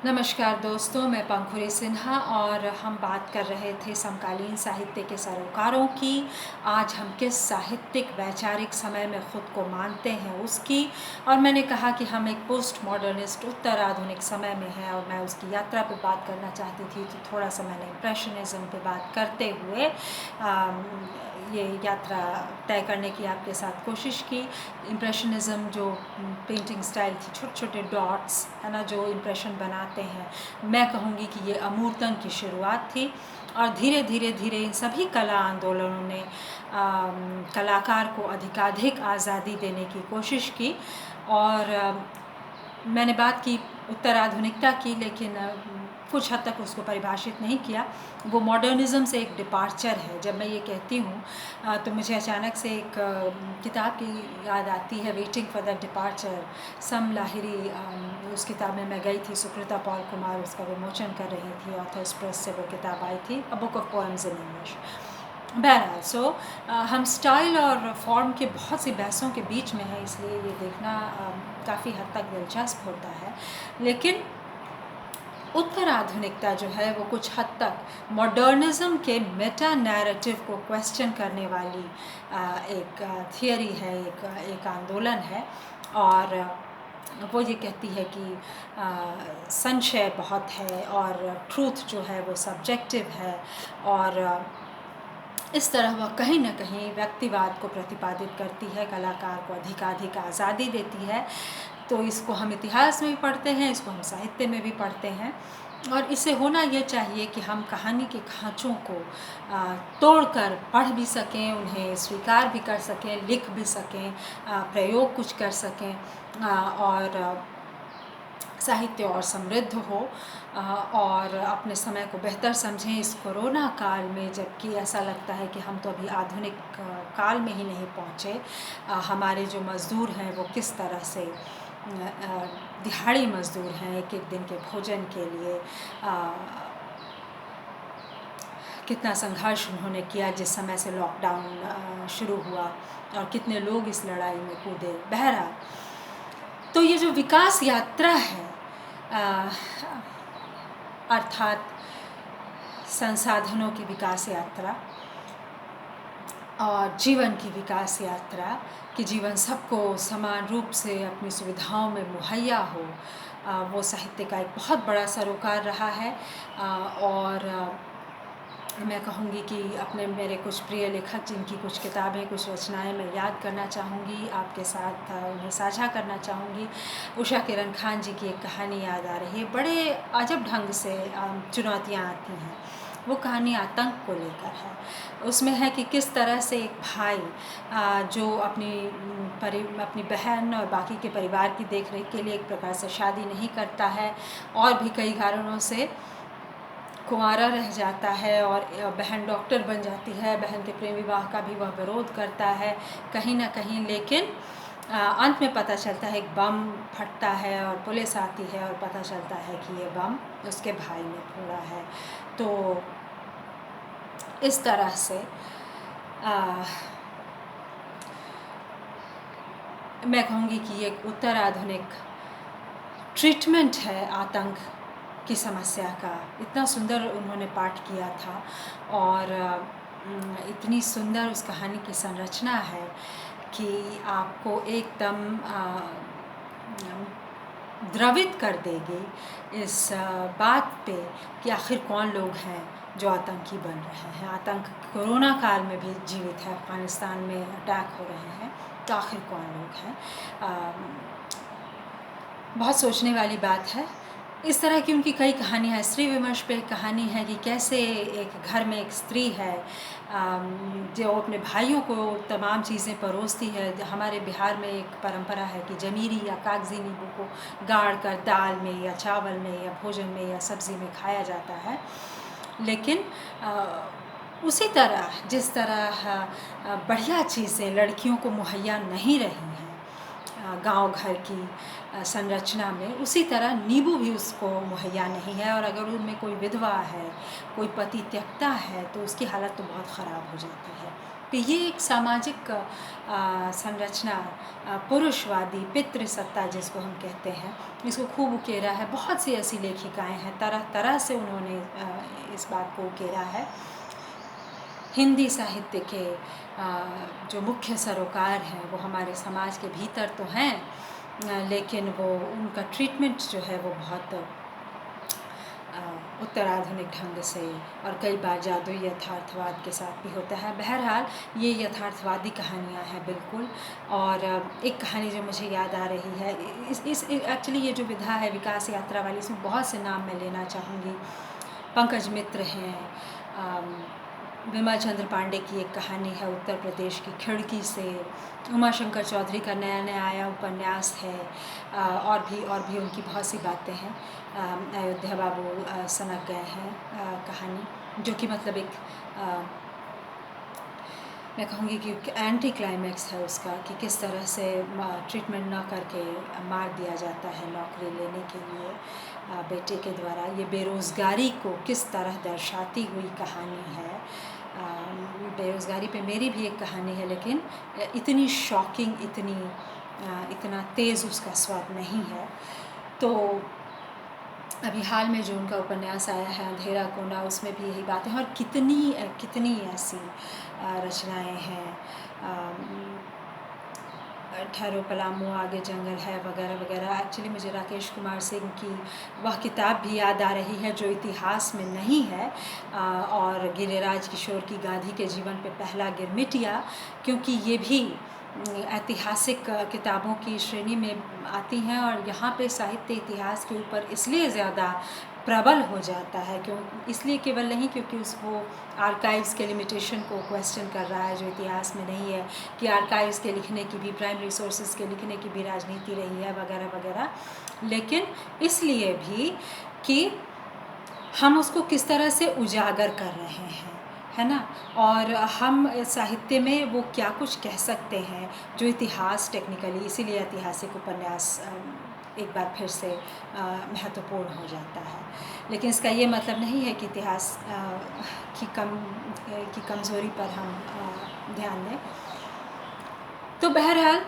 नमस्कार दोस्तों, मैं पंखुरी सिन्हा और हम बात कर रहे थे समकालीन साहित्य के सरोकारों की। आज हम किस साहित्यिक वैचारिक समय में ख़ुद को मानते हैं उसकी, और मैंने कहा कि हम एक पोस्ट मॉडर्निस्ट उत्तर आधुनिक समय में हैं और मैं उसकी यात्रा पे बात करना चाहती थी। तो थोड़ा सा मैंने इम्प्रेशनिज़्म पे बात करते हुए ये यात्रा तय करने की आपके साथ कोशिश की। इम्प्रेशनिज़्म जो पेंटिंग स्टाइल थी, छोटे छोटे डॉट्स है ना, जो इम्प्रेशन बनाते हैं, मैं कहूँगी कि ये अमूर्तन की शुरुआत थी। और धीरे धीरे धीरे इन सभी कला आंदोलनों ने कलाकार को अधिकाधिक आज़ादी देने की कोशिश की। और मैंने बात की उत्तराधुनिकता की, लेकिन कुछ हद तक उसको परिभाषित नहीं किया। वो मॉडर्निज़्म से एक डिपार्चर है। जब मैं ये कहती हूँ तो मुझे अचानक से एक किताब की याद आती है, वेटिंग फॉर द डिपार्चर। सम लाहिरी, उस किताब में मैं गई थी, सुकृता पॉल कुमार उसका विमोचन कर रही थी, ऑथर्स प्रेस से वो किताब आई थी, a book of poems in English. बहरहाल हम स्टाइल और फॉर्म के बहुत सी बहसों के बीच में हैं, इसलिए ये देखना काफ़ी हद तक दिलचस्प होता है। लेकिन उत्तर आधुनिकता जो है वो कुछ हद तक मॉडर्निज़्म के मेटा नैरेटिव को क्वेश्चन करने वाली एक थियरी है, एक आंदोलन है। और वो ये कहती है कि संशय बहुत है और ट्रूथ जो है वो सब्जेक्टिव है, और इस तरह वह कहीं ना कहीं व्यक्तिवाद को प्रतिपादित करती है, कलाकार को अधिकाधिक आज़ादी देती है। तो इसको हम इतिहास में भी पढ़ते हैं, इसको हम साहित्य में भी पढ़ते हैं, और इसे होना ये चाहिए कि हम कहानी के खाँचों को तोड़कर पढ़ भी सकें, उन्हें स्वीकार भी कर सकें, लिख भी सकें, प्रयोग कुछ कर सकें, और साहित्य और समृद्ध हो, और अपने समय को बेहतर समझें इस कोरोना काल में, जबकि ऐसा लगता है कि हम तो अभी आधुनिक काल में ही नहीं पहुँचे। हमारे जो मज़दूर हैं वो किस तरह से दिहाड़ी मज़दूर हैं, एक एक दिन के भोजन के लिए कितना संघर्ष उन्होंने किया जिस समय से लॉकडाउन शुरू हुआ, और कितने लोग इस लड़ाई में कूदे। बहरहाल, तो ये जो विकास यात्रा है, अर्थात संसाधनों की विकास यात्रा और जीवन की विकास यात्रा, कि जीवन सबको समान रूप से अपनी सुविधाओं में मुहैया हो, वो साहित्य का एक बहुत बड़ा सरोकार रहा है। और मैं कहूँगी कि अपने मेरे कुछ प्रिय लेखक जिनकी कुछ किताबें, कुछ रचनाएं मैं याद करना चाहूँगी, आपके साथ उन्हें साझा करना चाहूँगी। उषा किरण खान जी की एक कहानी याद आ रही है, बड़े अजब ढंग से चुनौतियाँ आती हैं। वो कहानी आतंक को लेकर है। उसमें है कि किस तरह से एक भाई जो अपनी बहन और बाकी के परिवार की देखरेख के लिए एक प्रकार से शादी नहीं करता है, और भी कई कारणों से कुंवारा रह जाता है, और बहन डॉक्टर बन जाती है, बहन के प्रेम विवाह का भी वह विरोध करता है कहीं ना कहीं। लेकिन अंत में पता चलता है, एक बम फटता है और पुलिस आती है और पता चलता है कि ये बम उसके भाई ने फोड़ा है। तो इस तरह से मैं कहूँगी कि एक उत्तर आधुनिक ट्रीटमेंट है आतंक की समस्या का। इतना सुंदर उन्होंने पाठ किया था, और इतनी सुंदर उस कहानी की संरचना है कि आपको एकदम द्रवित कर देगी इस बात पे कि आखिर कौन लोग हैं जो आतंकी बन रहे हैं। आतंक कोरोना काल में भी जीवित है, अफ़गानिस्तान में अटैक हो रहे हैं, तो आखिर कौन लोग हैं। बहुत सोचने वाली बात है। इस तरह की उनकी कई कहानियाँ हैं। स्त्री विमर्श पे एक कहानी है कि कैसे एक घर में एक स्त्री है जो अपने भाइयों को तमाम चीज़ें परोसती है। हमारे बिहार में एक परंपरा है कि जमीरी या कागज़ी नींबू को गाड़ कर दाल में या चावल में या भोजन में या सब्ज़ी में खाया जाता है। लेकिन उसी तरह जिस तरह बढ़िया चीज़ें लड़कियों को मुहैया नहीं रही हैं गांव घर की संरचना में, उसी तरह नींबू भी उसको मुहैया नहीं है। और अगर उनमें कोई विधवा है, कोई पति त्यक्ता है, तो उसकी हालत तो बहुत ख़राब हो जाती है। तो ये एक सामाजिक संरचना, पुरुषवादी पितृसत्ता जिसको हम कहते हैं, इसको खूब उकेरा है। बहुत सी ऐसी लेखिकाएं हैं, तरह तरह से उन्होंने इस बात को उकेरा है। हिंदी साहित्य के जो मुख्य सरोकार हैं वो हमारे समाज के भीतर तो हैं, लेकिन वो उनका ट्रीटमेंट जो है वो बहुत उत्तराधुनिक ढंग से और कई बार जादुई यथार्थवाद के साथ भी होता है। बहरहाल ये यथार्थवादी कहानियाँ हैं बिल्कुल। और एक कहानी जो मुझे याद आ रही है, इस एक्चुअली ये जो विधा है विकास यात्रा वाली, इसमें बहुत से नाम मैं लेना चाहूँगी। पंकज मित्र हैं, विमल चंद्र पांडे की एक कहानी है उत्तर प्रदेश की खिड़की से, उमाशंकर चौधरी का नया नया आया उपन्यास है, और भी उनकी बहुत सी बातें हैं। अयोध्या बाबू सनक गए हैं कहानी, जो कि मतलब एक मैं कहूँगी कि एंटी क्लाइमैक्स है उसका, कि किस तरह से ट्रीटमेंट ना करके मार दिया जाता है नौकरी लेने के लिए बेटे के द्वारा। ये बेरोज़गारी को किस तरह दर्शाती हुई कहानी है। बेरोज़गारी पे मेरी भी एक कहानी है, लेकिन इतनी शॉकिंग, इतना तेज़ उसका स्वाद नहीं है। तो अभी हाल में जो उनका उपन्यास आया है अंधेरा कोंडा, उसमें भी यही बात है। और कितनी ऐसी रचनाएं हैं, ठहरो पलामू आगे जंगल है वगैरह वगैरह। एक्चुअली मुझे राकेश कुमार सिंह की वह किताब भी याद आ रही है जो इतिहास में नहीं है, और गिरिराज किशोर की गाधी के जीवन पे पहला गिरमिटिया, क्योंकि ये भी ऐतिहासिक किताबों की श्रेणी में आती हैं। और यहाँ पे साहित्य इतिहास के ऊपर इसलिए ज़्यादा प्रबल हो जाता है, क्यों इसलिए केवल नहीं क्योंकि वो आर्काइव्स के लिमिटेशन को क्वेश्चन कर रहा है, जो इतिहास में नहीं है, कि आर्काइव्स के लिखने की भी, प्राइमरी सोर्सेज के लिखने की भी राजनीति रही है वगैरह वगैरह। लेकिन इसलिए भी कि हम उसको किस तरह से उजागर कर रहे हैं, है ना। और हम साहित्य में वो क्या कुछ कह सकते हैं जो इतिहास टेक्निकली, इसीलिए ऐतिहासिक उपन्यास एक बार फिर से महत्वपूर्ण हो जाता है। लेकिन इसका ये मतलब नहीं है कि इतिहास की कमज़ोरी पर हम ध्यान दें। तो बहरहाल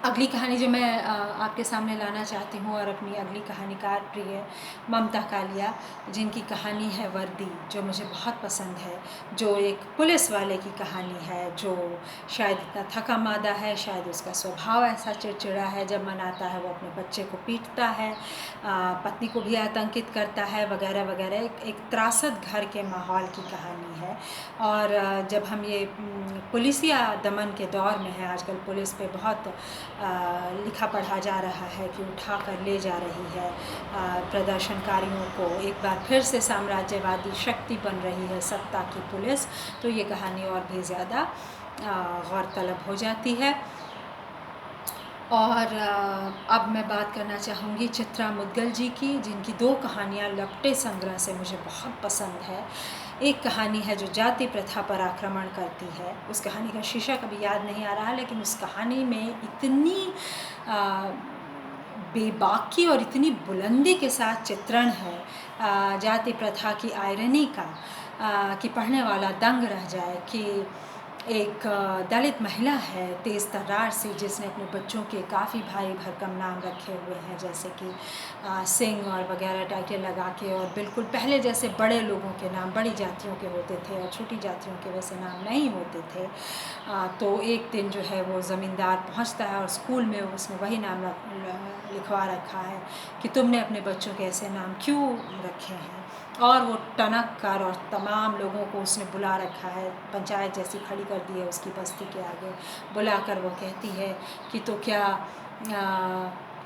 अगली कहानी जो मैं आपके सामने लाना चाहती हूँ, और अपनी अगली कहानीकार प्रिय ममता कालिया, जिनकी कहानी है वर्दी, जो मुझे बहुत पसंद है। जो एक पुलिस वाले की कहानी है, जो शायद इतना थका मादा है, शायद उसका स्वभाव ऐसा चिड़चिड़ा है, जब मन आता है वो अपने बच्चे को पीटता है, पत्नी को भी आतंकित करता है वगैरह वगैरह। एक त्रासद घर के माहौल की कहानी है। और जब हम ये पुलिसिया दमन के दौर में है, आजकल पुलिस पे बहुत लिखा पढ़ा जा रहा है कि उठा कर ले जा रही है प्रदर्शनकारियों को, एक बार फिर से साम्राज्यवादी शक्ति बन रही है सत्ता की पुलिस, तो ये कहानी और भी ज़्यादा गौरतलब हो जाती है। और अब मैं बात करना चाहूँगी चित्रा मुद्गल जी की, जिनकी दो कहानियाँ लपटे संग्रह से मुझे बहुत पसंद है। एक कहानी है जो जाति प्रथा पर आक्रमण करती है, उस कहानी का शीर्षक अभी याद नहीं आ रहा, लेकिन उस कहानी में इतनी बेबाकी और इतनी बुलंदी के साथ चित्रण है जाति प्रथा की आयरनी का, कि पढ़ने वाला दंग रह जाए। कि एक दलित महिला है तेज़ तर्रार सी, जिसने अपने बच्चों के काफ़ी भारी भरकम नाम रखे हुए हैं, जैसे कि सिंह और वगैरह टाइटल लगा के, और बिल्कुल पहले जैसे बड़े लोगों के नाम बड़ी जातियों के होते थे और छोटी जातियों के वैसे नाम नहीं होते थे। तो एक दिन जो है वो ज़मींदार पहुंचता है और स्कूल में उसने वही नाम लिखवा रखा है कि तुमने अपने बच्चों के ऐसे नाम क्यों रखे हैं। और वो टनक कर और तमाम लोगों को उसने बुला रखा है, पंचायत जैसी खड़ी कर दी है उसकी बस्ती के आगे। बुलाकर वो कहती है कि तो क्या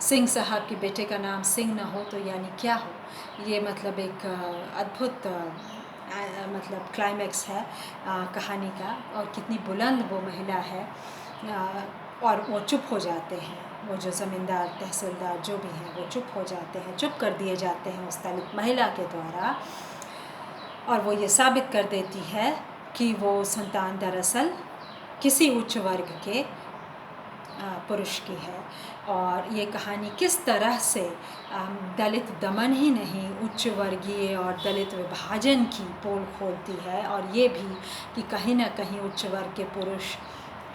सिंह साहब के बेटे का नाम सिंह न हो तो यानी क्या हो। ये मतलब एक अद्भुत मतलब क्लाइमैक्स है कहानी का, और कितनी बुलंद वो महिला है। और वो चुप हो जाते हैं, वो जो ज़मींदार तहसीलदार जो भी हैं वो चुप हो जाते हैं, चुप कर दिए जाते हैं उस दलित महिला के द्वारा। और वो ये साबित कर देती है कि वो संतान दरअसल किसी उच्च वर्ग के पुरुष की है। और ये कहानी किस तरह से दलित दमन ही नहीं, उच्च वर्गीय और दलित विभाजन की पोल खोलती है, और ये भी कि कहीं ना कहीं उच्च वर्ग के पुरुष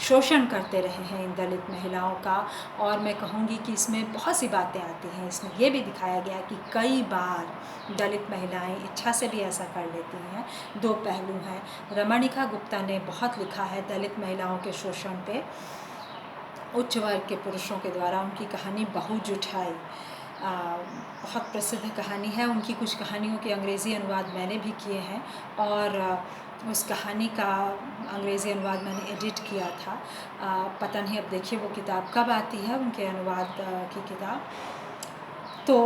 शोषण करते रहे हैं इन दलित महिलाओं का। और मैं कहूँगी कि इसमें बहुत सी बातें आती हैं। इसमें ये भी दिखाया गया कि कई बार दलित महिलाएं इच्छा से भी ऐसा कर लेती हैं। दो पहलू हैं। रमणिका गुप्ता ने बहुत लिखा है दलित महिलाओं के शोषण पे उच्च वर्ग के पुरुषों के द्वारा। उनकी कहानी बहू जुठाई बहुत प्रसिद्ध कहानी है। उनकी कुछ कहानियों के अंग्रेज़ी अनुवाद मैंने भी किए हैं, और उस कहानी का अंग्रेज़ी अनुवाद मैंने एडिट किया था। पता नहीं अब देखिए वो किताब कब आती है, उनके अनुवाद की किताब। तो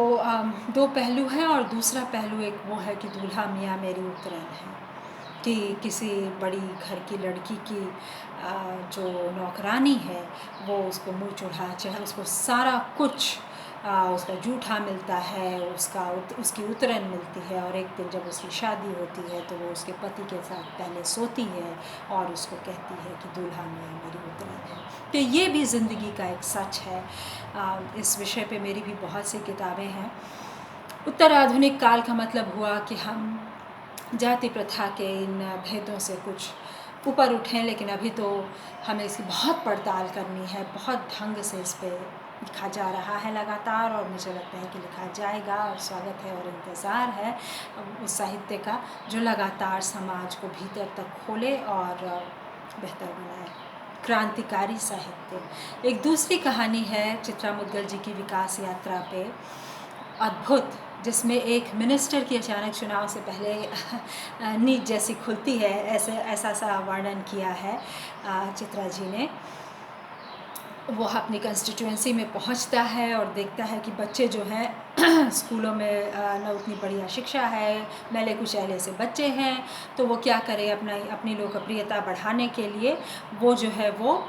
दो पहलू हैं, और दूसरा पहलू एक वो है कि दूल्हा मियाँ मेरी उतरन है, कि किसी बड़ी घर की लड़की की जो नौकरानी है वो उसको मुँह चढ़ा चढ़ा उसको सारा कुछ उसका जूठा मिलता है, उसकी उतरन मिलती है, और एक दिन जब उसकी शादी होती है तो वो उसके पति के साथ पहले सोती है और उसको कहती है कि दूल्हा मियाँ मेरी उतरन है। तो ये भी ज़िंदगी का एक सच है। इस विषय पे मेरी भी बहुत सी किताबें हैं। उत्तर आधुनिक काल का मतलब हुआ कि हम जाति प्रथा के इन भेदों से कुछ ऊपर उठें, लेकिन अभी तो हमें इसकी बहुत पड़ताल करनी है। बहुत ढंग से इस पर लिखा जा रहा है लगातार, और मुझे लगता है कि लिखा जाएगा, और स्वागत है और इंतज़ार है उस साहित्य का जो लगातार समाज को भीतर तक खोले और बेहतर बनाए। क्रांतिकारी साहित्य। एक दूसरी कहानी है चित्रा मुद्गल जी की विकास यात्रा पे, अद्भुत, जिसमें एक मिनिस्टर की अचानक चुनाव से पहले नींद जैसी खुलती है, ऐसा सा वर्णन किया है चित्रा जी ने। वो अपनी कंस्टिट्यूएंसी में पहुंचता है और देखता है कि बच्चे जो हैं स्कूलों में न उतनी बढ़िया शिक्षा है, मैले कुचैले से बच्चे हैं, तो वो क्या करे अपनी लोकप्रियता बढ़ाने के लिए वो जो है वो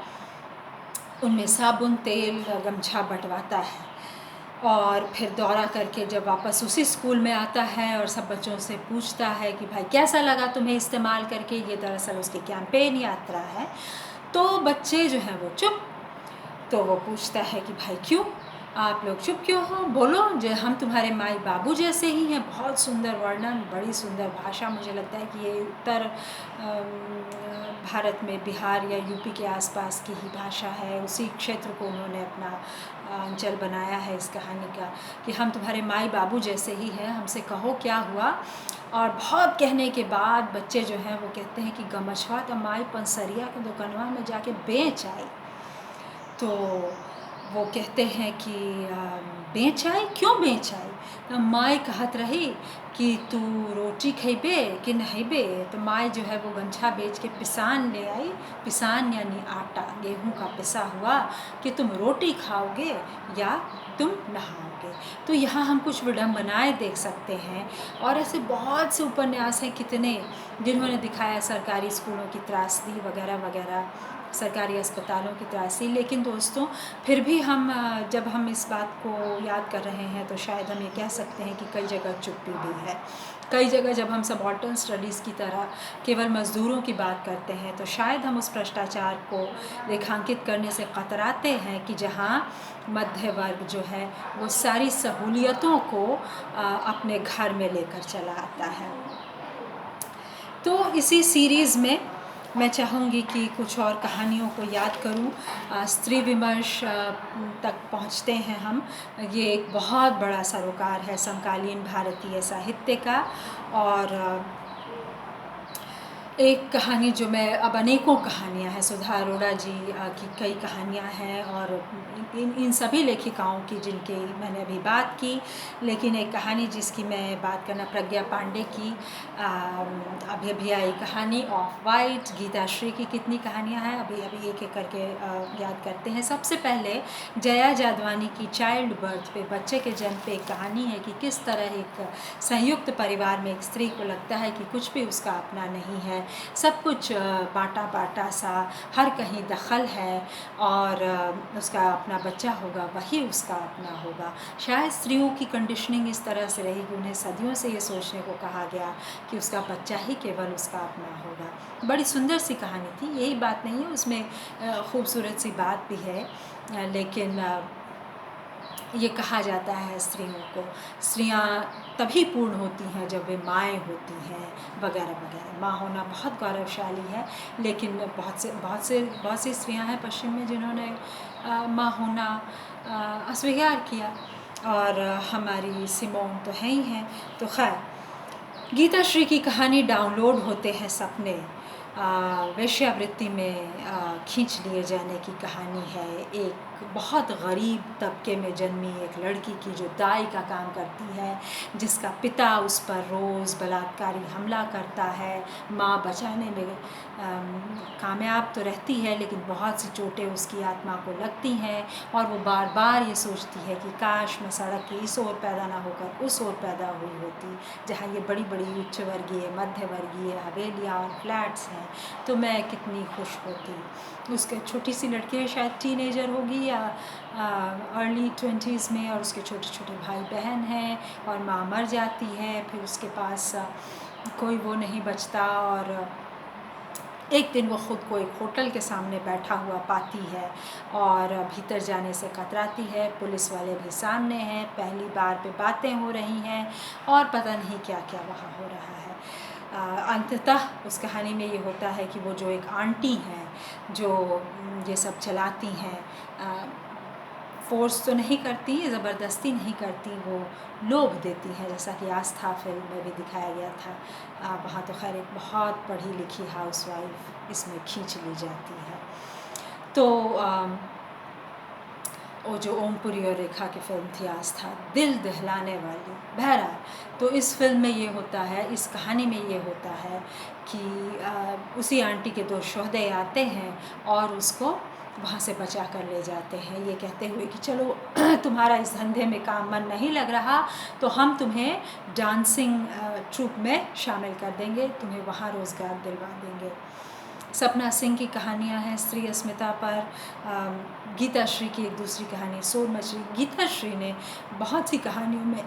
उनमें साबुन, तेल, गमछा बंटवाता है, और फिर दौरा करके जब वापस उसी स्कूल में आता है और सब बच्चों से पूछता है कि भाई कैसा लगा तुम्हें इस्तेमाल करके, ये दरअसल उसकी कैंपेन यात्रा है। तो बच्चे जो हैं वो चुप। तो वो पूछता है कि भाई क्यों, आप लोग चुप क्यों हो, बोलो, जो हम तुम्हारे माई बाबू जैसे ही हैं। बहुत सुंदर वर्णन, बड़ी सुंदर भाषा। मुझे लगता है कि ये उत्तर भारत में बिहार या यूपी के आसपास की ही भाषा है। उसी क्षेत्र को उन्होंने अपना अंचल बनाया है इस कहानी का, कि हम तुम्हारे माई बाबू जैसे ही हैं, हमसे कहो क्या हुआ। और बहुत कहने के बाद बच्चे जो हैं वो कहते हैं कि गमछवा तो माई पंसरिया के दुकानवा में जाके बेच आई। तो वो कहते हैं कि बेच आई, क्यों बेच आई? तो माई कहत रही कि तू रोटी खइबे कि नहिबे। तो माई जो है वो गमछा बेच के पिसान ले आई। पिसान यानी आटा, गेहूं का पिसा हुआ, कि तुम रोटी खाओगे या तुम नहाओगे। तो यहाँ हम कुछ विडम्बनाएं देख सकते हैं, और ऐसे बहुत से उपन्यास हैं कितने, जिन्होंने दिखाया सरकारी स्कूलों की त्रासदी वगैरह वगैरह, सरकारी अस्पतालों की त्रासदी। लेकिन दोस्तों फिर भी हम जब हम इस बात को याद कर रहे हैं तो शायद हम ये कह सकते हैं कि कई जगह चुप्पी भी है। कई जगह जब हम सबाल्टर्न स्टडीज़ की तरह केवल मज़दूरों की बात करते हैं तो शायद हम उस भ्रष्टाचार को रेखांकित करने से कतराते हैं कि जहाँ मध्य वर्ग जो है वो सारी सहूलियतों को अपने घर में लेकर चला आता है। तो इसी सीरीज़ में मैं चाहूँगी कि कुछ और कहानियों को याद करूँ। स्त्री विमर्श तक पहुँचते हैं हम। ये एक बहुत बड़ा सरोकार है समकालीन भारतीय साहित्य का, और एक कहानी जो मैं, अब अनेकों कहानियाँ हैं, सुधा अरोड़ा जी की कई कहानियाँ हैं, और इन सभी लेखिकाओं की जिनकी मैंने अभी बात की। लेकिन एक कहानी जिसकी मैं बात करना, प्रज्ञा पांडे की अभी आई कहानी ऑफ वाइट। गीता श्री की कितनी कहानियाँ हैं, अभी एक एक करके याद करते हैं। सबसे पहले जया जादवानी की चाइल्ड बर्थ पे, बच्चे के जन्म पे एक कहानी है कि किस तरह एक संयुक्त परिवार में एक स्त्री को लगता है कि कुछ भी उसका अपना नहीं है, सब कुछ बाँटा बाँटा सा, हर कहीं दखल है और उसका अपना बच्चा होगा वही उसका अपना होगा। शायद स्त्रियों की कंडीशनिंग इस तरह से रही कि उन्हें सदियों से ये सोचने को कहा गया कि उसका बच्चा ही केवल उसका अपना होगा। बड़ी सुंदर सी कहानी थी, यही बात नहीं है, उसमें खूबसूरत सी बात भी है, लेकिन ये कहा जाता है स्त्रियों को, स्त्रियाँ तभी पूर्ण होती हैं जब वे माएँ होती हैं, वगैरह वगैरह। माँ होना बहुत गौरवशाली है, लेकिन बहुत सी स्त्रियाँ हैं पश्चिम में जिन्होंने माँ होना अस्वीकार किया, और हमारी सिमोन तो है ही हैं। तो खैर, गीता श्री की कहानी डाउनलोड होते हैं सपने वेश्यावृत्ति में खींच लिए जाने की कहानी है। एक बहुत गरीब तबके में जन्मी एक लड़की की जो दाई का काम करती है, जिसका पिता उस पर रोज़ बलात्कारी हमला करता है। माँ बचाने में कामयाब तो रहती है, लेकिन बहुत सी चोटें उसकी आत्मा को लगती हैं और वो बार बार ये सोचती है कि काश मैं सड़क की इस ओर पैदा ना होकर उस ओर पैदा हुई होती, जहाँ ये बड़ी बड़ी उच्च वर्गीय, मध्य वर्गीय हवेलियाँ और फ्लैट्स हैं, तो मैं कितनी खुश होती। उसके छोटी सी लड़की है, शायद टीनेजर होगी या अर्ली 20s में, और उसके छोटे छोटे भाई बहन हैं, और माँ मर जाती है, फिर उसके पास कोई वो नहीं बचता, और एक दिन वो ख़ुद को एक होटल के सामने बैठा हुआ पाती है और भीतर जाने से कतराती है। पुलिस वाले भी सामने हैं, पहली बार पे बातें हो रही हैं और पता नहीं क्या क्या वहाँ हो रहा है। अंततः उस कहानी में ये होता है कि वो जो एक आंटी हैं जो ये सब चलाती हैं, फोर्स तो नहीं करती, ज़बरदस्ती नहीं करती, वो लोभ देती हैं, जैसा कि आस्था फिल्म में भी दिखाया गया था। वहाँ तो खैर एक बहुत पढ़ी लिखी हाउसवाइफ इसमें खींच ली जाती है। तो वो जो ओमपुरी और रेखा की फिल्म थी आस्था, दिल दहलाने वाली। बहरहाल, तो इस फिल्म में ये होता है, इस कहानी में ये होता है कि उसी आंटी के 2 शोहदे आते हैं और उसको वहाँ से बचा कर ले जाते हैं, ये कहते हुए कि चलो तुम्हारा इस धंधे में काम मन नहीं लग रहा, तो हम तुम्हें डांसिंग ट्रूप में शामिल कर देंगे, तुम्हें वहाँ रोज़गार दिलवा देंगे। सपना सिंह की कहानियाँ हैं स्त्री अस्मिता पर। गीता श्री की एक दूसरी कहानी सोर मछली। गीता श्री ने बहुत सी कहानियों में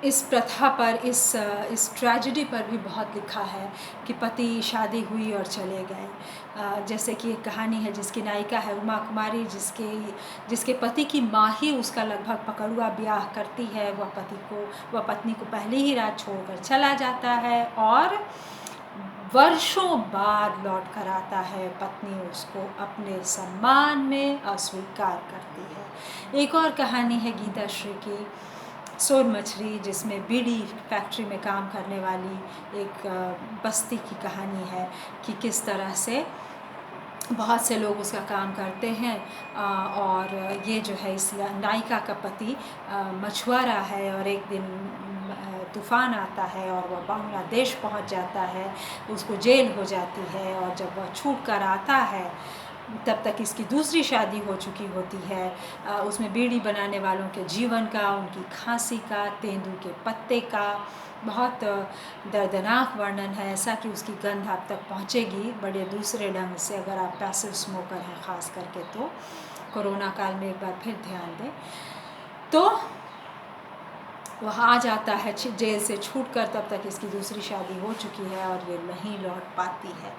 इस प्रथा पर, इस ट्रेजेडी पर भी बहुत लिखा है कि पति शादी हुई और चले गए। जैसे कि एक कहानी है जिसकी नायिका है उमा कुमारी, जिसके पति की माँ ही उसका लगभग पकड़ुआ ब्याह करती है। वह पत्नी को पहली ही रात छोड़कर चला जाता है और वर्षों बाद लौट कर आता है। पत्नी उसको अपने सम्मान में अस्वीकार करती है। एक और कहानी है गीता श्री की सोर मछली, जिसमें बीड़ी फैक्ट्री में काम करने वाली एक बस्ती की कहानी है कि किस तरह से बहुत से लोग उसका काम करते हैं, और ये जो है इस नायिका का पति मछुआरा है, और एक दिन तूफ़ान आता है और वह बांग्लादेश पहुंच जाता है, उसको जेल हो जाती है, और जब वह छूट कर आता है तब तक इसकी दूसरी शादी हो चुकी होती है। उसमें बीड़ी बनाने वालों के जीवन का, उनकी खांसी का, तेंदू के पत्ते का बहुत दर्दनाक वर्णन है, ऐसा कि उसकी गंध आप तक पहुंचेगी बड़े दूसरे ढंग से अगर आप पैसिव स्मोकर हैं ख़ास करके। तो कोरोना काल में एक बार फिर ध्यान दें। तो वह आ जाता है जेल से छूटकर, तब तक इसकी दूसरी शादी हो चुकी है और ये नहीं लौट पाती है।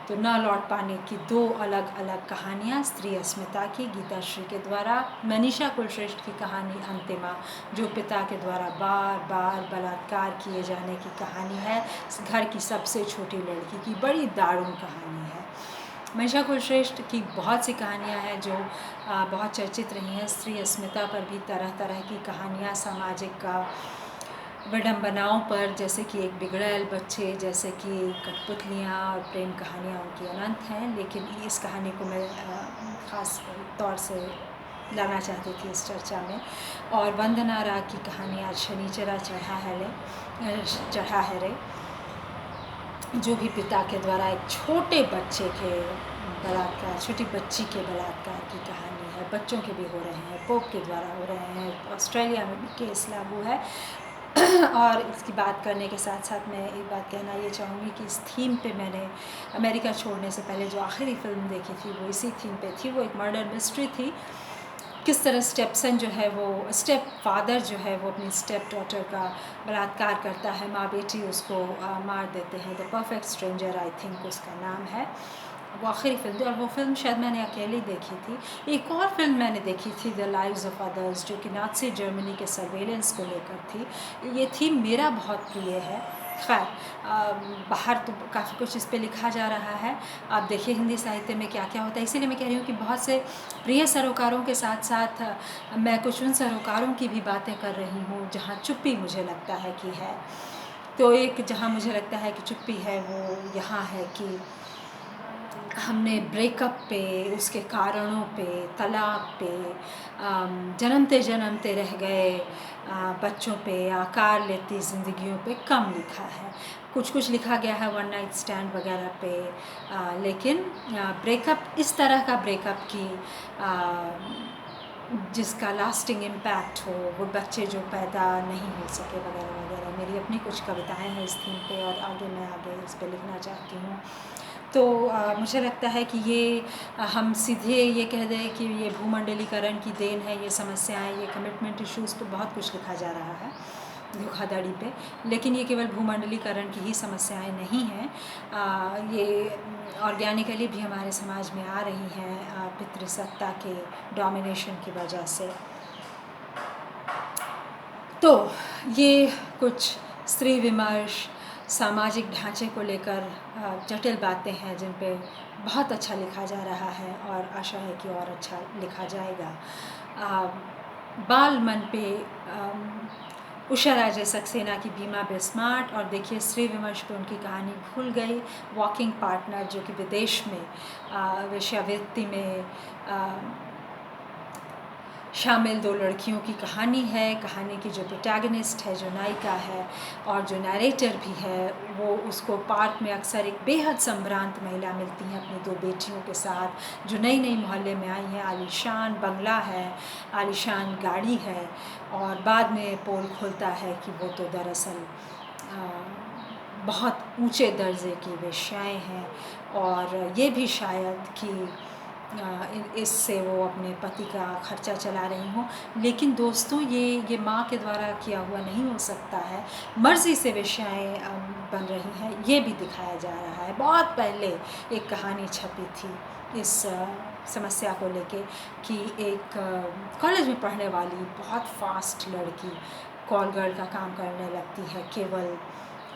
तो न लौट पाने की 2 अलग अलग कहानियाँ स्त्री अस्मिता की गीता श्री के द्वारा। मनीषा कुलश्रेष्ठ की कहानी अंतिमा, जो पिता के द्वारा बार बार बलात्कार किए जाने की कहानी है, घर की सबसे छोटी लड़की की बड़ी दारुण कहानी है। मनीषा कुलश्रेष्ठ की बहुत सी कहानियाँ हैं जो बहुत चर्चित रही हैं। स्त्री अस्मिता पर भी तरह तरह की कहानियाँ सामाजिक विडंबनाओं पर, जैसे कि एक बिगड़ैल बच्चे, जैसे कि कठपुतलियाँ और प्रेम कहानियाँ उनकी अनंत हैं, लेकिन इस कहानी को मैं ख़ास तौर से लाना चाहती थी इस चर्चा में। और वंदना राग की कहानी आज शनिचरा चढ़ा है रे, जो भी पिता के द्वारा एक छोटे बच्चे के बलात्कार, छोटी बच्ची के बलात्कार की कहानी है। बच्चों के भी हो रहे हैं, पोप के द्वारा हो रहे हैं, ऑस्ट्रेलिया में भी केस लागू है। और इसकी बात करने के साथ साथ मैं एक बात कहना ये चाहूँगी कि इस थीम पे मैंने अमेरिका छोड़ने से पहले जो आखिरी फ़िल्म देखी थी वो इसी थीम पे थी। वो एक मर्डर मिस्ट्री थी। किस तरह स्टेपसन जो है वो स्टेप फादर जो है वो अपनी स्टेप डॉटर का बलात्कार करता है, माँ बेटी उसको मार देते हैं। The perfect stranger I think उसका नाम है। वो आखिरी फ़िल्म थी और वो फ़िल्म शायद मैंने अकेली देखी थी। एक और फ़िल्म मैंने देखी थी द लाइव्स ऑफ अदर्स, जो कि नाज़ी जर्मनी के सर्वेलेंस को लेकर थी। ये थीम मेरा बहुत प्रिय है। खैर बाहर तो काफ़ी कुछ इस पे लिखा जा रहा है। आप देखिए हिंदी साहित्य में क्या क्या होता है। इसीलिए मैं कह रही हूँ कि बहुत से प्रिय सरोकारों के साथ साथ मैं कुछ उन सरोकारों की भी बातें कर रही हूँ जहाँ चुप्पी मुझे लगता है कि है। तो एक जहाँ मुझे लगता है कि चुप्पी है वो यहाँ है कि हमने ब्रेकअप पे, उसके कारणों पे, तलाक पे, जन्मते जन्मते रह गए बच्चों पे, आकार लेती ज़िंदगियों पे कम लिखा है। कुछ लिखा गया है वन नाइट स्टैंड वगैरह पे, लेकिन ब्रेकअप इस तरह का ब्रेकअप की जिसका लास्टिंग इम्पैक्ट हो, वो बच्चे जो पैदा नहीं हो सके वगैरह वगैरह। मेरी अपनी कुछ कविताएं हैं इस थीम पे और मैं आगे इस पे लिखना चाहती हूँ। तो मुझे लगता है कि ये हम सीधे ये कह दें कि ये भूमंडलीकरण की देन है, ये समस्याएं, ये कमिटमेंट इश्यूज़ पे बहुत कुछ लिखा जा रहा है धोखाधड़ी पे, लेकिन ये केवल भूमंडलीकरण की ही समस्याएं नहीं हैं। ये ऑर्गेनिकली भी हमारे समाज में आ रही हैं पितृसत्ता के डोमिनेशन की वजह से। तो ये कुछ स्त्री विमर्श, सामाजिक ढांचे को लेकर जटिल बातें हैं जिन पे बहुत अच्छा लिखा जा रहा है और आशा है कि और अच्छा लिखा जाएगा। बाल मन पे उषा राजे सक्सेना की बीमा बिस्मार्ट, और देखिए स्त्री विमर्श पे उनकी कहानी भूल गई, वॉकिंग पार्टनर, जो कि विदेश में वेश्यावृत्ति में शामिल दो लड़कियों की कहानी है। कहानी की जो प्रोटैगनिस्ट है, जो नायिका है और जो नरेटर भी है, वो उसको पार्क में अक्सर एक बेहद संभ्रांत महिला मिलती हैं अपनी दो बेटियों के साथ, जो नई नई मोहल्ले में आई हैं। आलीशान बंगला है, आलीशान गाड़ी है, और बाद में पोल खुलता है कि वो तो दरअसल बहुत ऊंचे दर्जे की वेश्याएँ हैं, और ये भी शायद कि इससे वो अपने पति का खर्चा चला रही हों। लेकिन दोस्तों ये माँ के द्वारा किया हुआ नहीं हो सकता है, मर्ज़ी से वेश्याएँ बन रही हैं, ये भी दिखाया जा रहा है। बहुत पहले एक कहानी छपी थी इस समस्या को लेके कि एक कॉलेज में पढ़ने वाली बहुत फास्ट लड़की कॉल गर्ल का काम करने लगती है केवल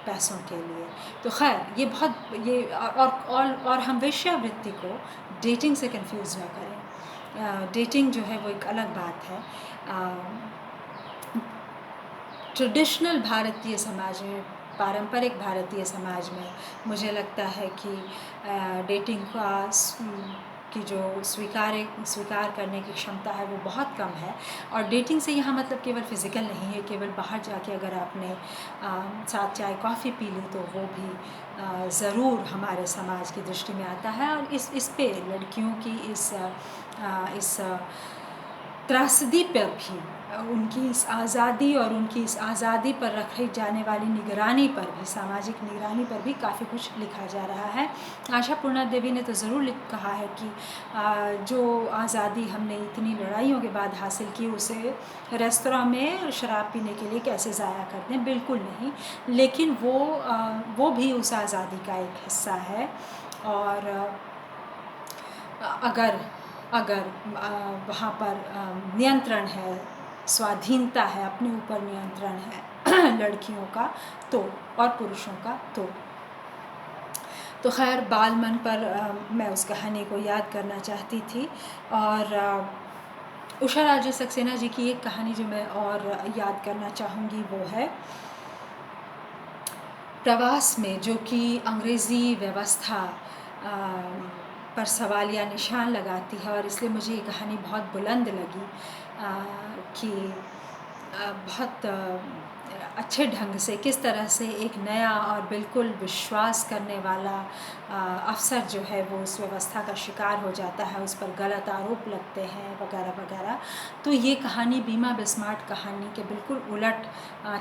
पैसों के लिए। तो खैर ये बहुत ये और हम वेश्यावृत्ति को डेटिंग से कंफ्यूज ना करें। डेटिंग जो है वो एक अलग बात है। ट्रेडिशनल भारतीय समाज में, पारंपरिक भारतीय समाज में मुझे लगता है कि डेटिंग की जो स्वीकार करने की क्षमता है वो बहुत कम है। और डेटिंग से यहाँ मतलब केवल फ़िज़िकल नहीं है, केवल बाहर जाके अगर आपने साथ चाय कॉफ़ी पी ली तो वो भी ज़रूर हमारे समाज की दृष्टि में आता है। और इस पे लड़कियों की इस त्रासदी पर भी, उनकी इस आज़ादी और उनकी इस आज़ादी पर रखी जाने वाली निगरानी पर भी, सामाजिक निगरानी पर भी काफ़ी कुछ लिखा जा रहा है। आशा पूर्णा देवी ने तो ज़रूर कहा है कि जो आज़ादी हमने इतनी लड़ाइयों के बाद हासिल की, उसे रेस्तरां में शराब पीने के लिए कैसे ज़ाया कर दें। बिल्कुल नहीं, लेकिन वो भी उस आज़ादी का एक हिस्सा है। और अगर वहाँ पर नियंत्रण है, स्वाधीनता है, अपने ऊपर नियंत्रण है लड़कियों का तो, और पुरुषों का तो खैर बाल मन पर मैं उस कहानी को याद करना चाहती थी। और उषा राजे सक्सेना जी की एक कहानी जो मैं और याद करना चाहूँगी वो है प्रवास में, जो कि अंग्रेज़ी व्यवस्था पर सवालिया निशान लगाती है। और इसलिए मुझे ये कहानी बहुत बुलंद लगी कि बहुत अच्छे ढंग से किस तरह से एक नया और बिल्कुल विश्वास करने वाला अफ़सर जो है वो उस व्यवस्था का शिकार हो जाता है, उस पर गलत आरोप लगते हैं वगैरह वगैरह। तो ये कहानी बीमा बिस्मार्ट कहानी के बिल्कुल उलट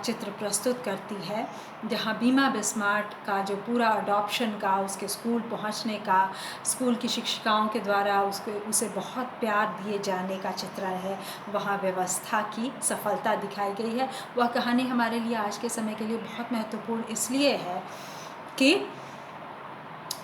चित्र प्रस्तुत करती है, जहाँ बीमा बिस्मार्ट का जो पूरा अडॉप्शन का, उसके स्कूल पहुँचने का, स्कूल की शिक्षिकाओं के द्वारा उसे बहुत प्यार दिए जाने का चित्रण है, वहाँ व्यवस्था की सफलता दिखाई गई है। वह कहानी हमारे लिए आज के समय के लिए बहुत महत्वपूर्ण इसलिए है कि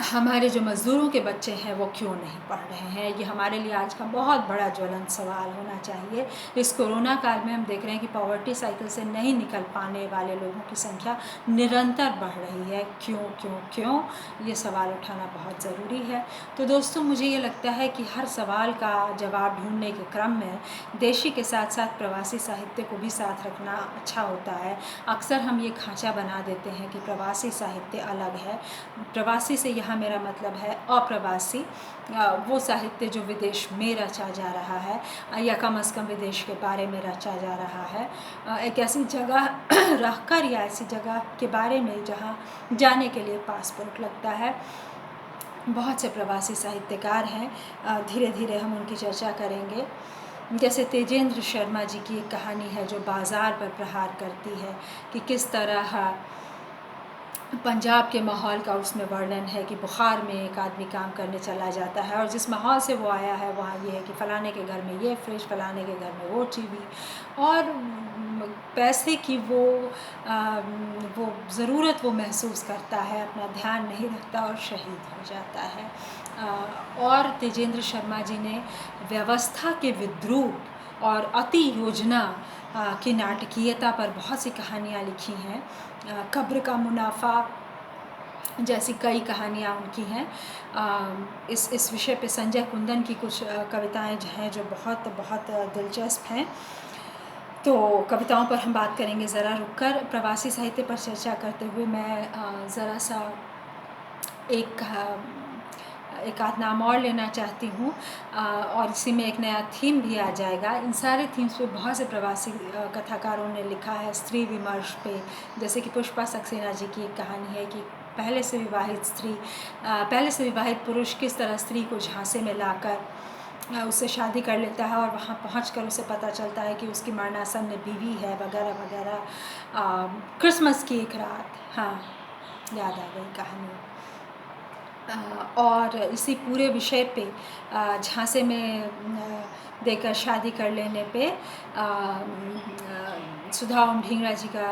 हमारे जो मज़दूरों के बच्चे हैं वो क्यों नहीं पढ़ रहे हैं, ये हमारे लिए आज का बहुत बड़ा ज्वलंत सवाल होना चाहिए। इस कोरोना काल में हम देख रहे हैं कि पॉवर्टी साइकिल से नहीं निकल पाने वाले लोगों की संख्या निरंतर बढ़ रही है। क्यों क्यों क्यों, ये सवाल उठाना बहुत ज़रूरी है। तो दोस्तों, मुझे ये लगता है कि हर सवाल का जवाब ढूंढने के क्रम में देशी के साथ साथ प्रवासी साहित्य को भी साथ रखना अच्छा होता है। अक्सर हम ये खांचा बना देते हैं कि प्रवासी साहित्य अलग है। प्रवासी से यहाँ मेरा मतलब है अप्रवासी, वो साहित्य जो विदेश में रचा जा रहा है या कम से कम विदेश के बारे में रचा जा रहा है, एक ऐसी जगह रहकर या ऐसी जगह के बारे में जहाँ जाने के लिए पासपोर्ट लगता है। बहुत से प्रवासी साहित्यकार हैं, धीरे धीरे हम उनकी चर्चा करेंगे। जैसे तेजेंद्र शर्मा जी की एक कहानी है जो बाज़ार पर प्रहार करती है कि किस तरह पंजाब के माहौल का उसमें वर्णन है कि बुखार में एक आदमी काम करने चला जाता है और जिस माहौल से वो आया है वहाँ ये है कि फ़लाने के घर में ये फ्रिज, फ़लाने के घर में वो टीवी, और पैसे की वो ज़रूरत वो महसूस करता है, अपना ध्यान नहीं रखता और शहीद हो जाता है। और तेजेंद्र शर्मा जी ने व्यवस्था के विद्रूप और अति योजना की नाटकीयता पर बहुत सी कहानियाँ लिखी हैं। कब्र का मुनाफा जैसी कई कहानियाँ उनकी हैं। इस विषय पे संजय कुंदन की कुछ कविताएं हैं जो बहुत बहुत दिलचस्प हैं। तो कविताओं पर हम बात करेंगे ज़रा रुककर। प्रवासी साहित्य पर चर्चा करते हुए मैं ज़रा सा एक आध नाम और लेना चाहती हूँ और इसी में एक नया थीम भी आ जाएगा। इन सारे थीम्स पे बहुत से प्रवासी कथाकारों ने लिखा है स्त्री विमर्श पे, जैसे कि पुष्पा सक्सेना जी की एक कहानी है कि पहले से विवाहित पुरुष किस तरह स्त्री को झांसे में लाकर उससे शादी कर लेता है और वहाँ पहुँचकर उसे पता चलता है कि उसकी मरणासन्न बीवी है वगैरह वगैरह। क्रिसमस की एक रात, हाँ याद आ गई कहानी। और इसी पूरे विषय पे झांसे में देकर शादी कर लेने पे सुधा ओम ढींगरा जी का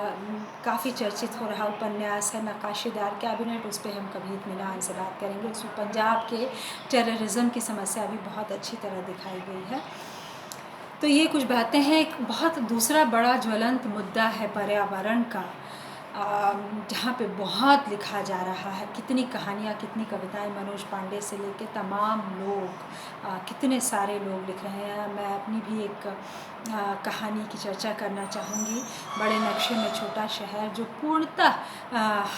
काफ़ी चर्चित हो रहा उपन्यास है नक्काशीदार कैबिनेट, उस पर हम कभी इत्मीनान से बात करेंगे। उसमें पंजाब के टेररिज्म की समस्या भी बहुत अच्छी तरह दिखाई गई है। तो ये कुछ बातें हैं। एक बहुत दूसरा बड़ा ज्वलंत मुद्दा है पर्यावरण का, जहाँ पे बहुत लिखा जा रहा है। कितनी कहानियाँ, कितनी कविताएं मनोज पांडे से लेके तमाम लोग, कितने सारे लोग लिख रहे हैं। मैं अपनी भी एक कहानी की चर्चा करना चाहूँगी, बड़े नक्शे में छोटा शहर, जो पूर्णतः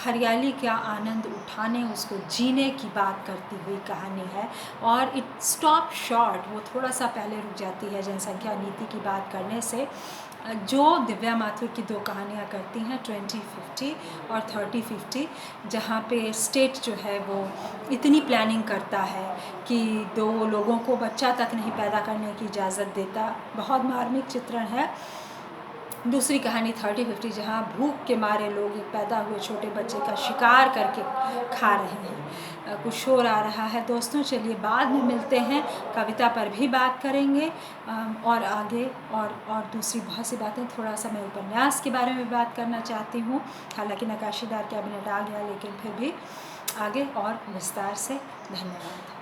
हरियाली का आनंद उठाने, उसको जीने की बात करती हुई कहानी है। और इट स्टॉप शॉर्ट, वो थोड़ा सा पहले रुक जाती है जनसंख्या नीति की बात करने से, जो दिव्या माथुर की दो कहानियाँ करती हैं 2050 और 3050, जहाँ पे स्टेट जो है वो इतनी प्लानिंग करता है कि दो लोगों को बच्चा तक नहीं पैदा करने की इजाज़त देता। बहुत मार्मिक चित्रण है। दूसरी कहानी 3050, जहाँ भूख के मारे लोग एक पैदा हुए छोटे बच्चे का शिकार करके खा रहे हैं। कुछ शोर आ रहा है दोस्तों, चलिए बाद में मिलते हैं, कविता पर भी बात करेंगे और आगे और दूसरी बहुत सी बातें। थोड़ा सा मैं उपन्यास के बारे में बात करना चाहती हूँ, हालांकि नक्काशीदार कैबिनेट आ गया, लेकिन फिर भी आगे और विस्तार से। धन्यवाद।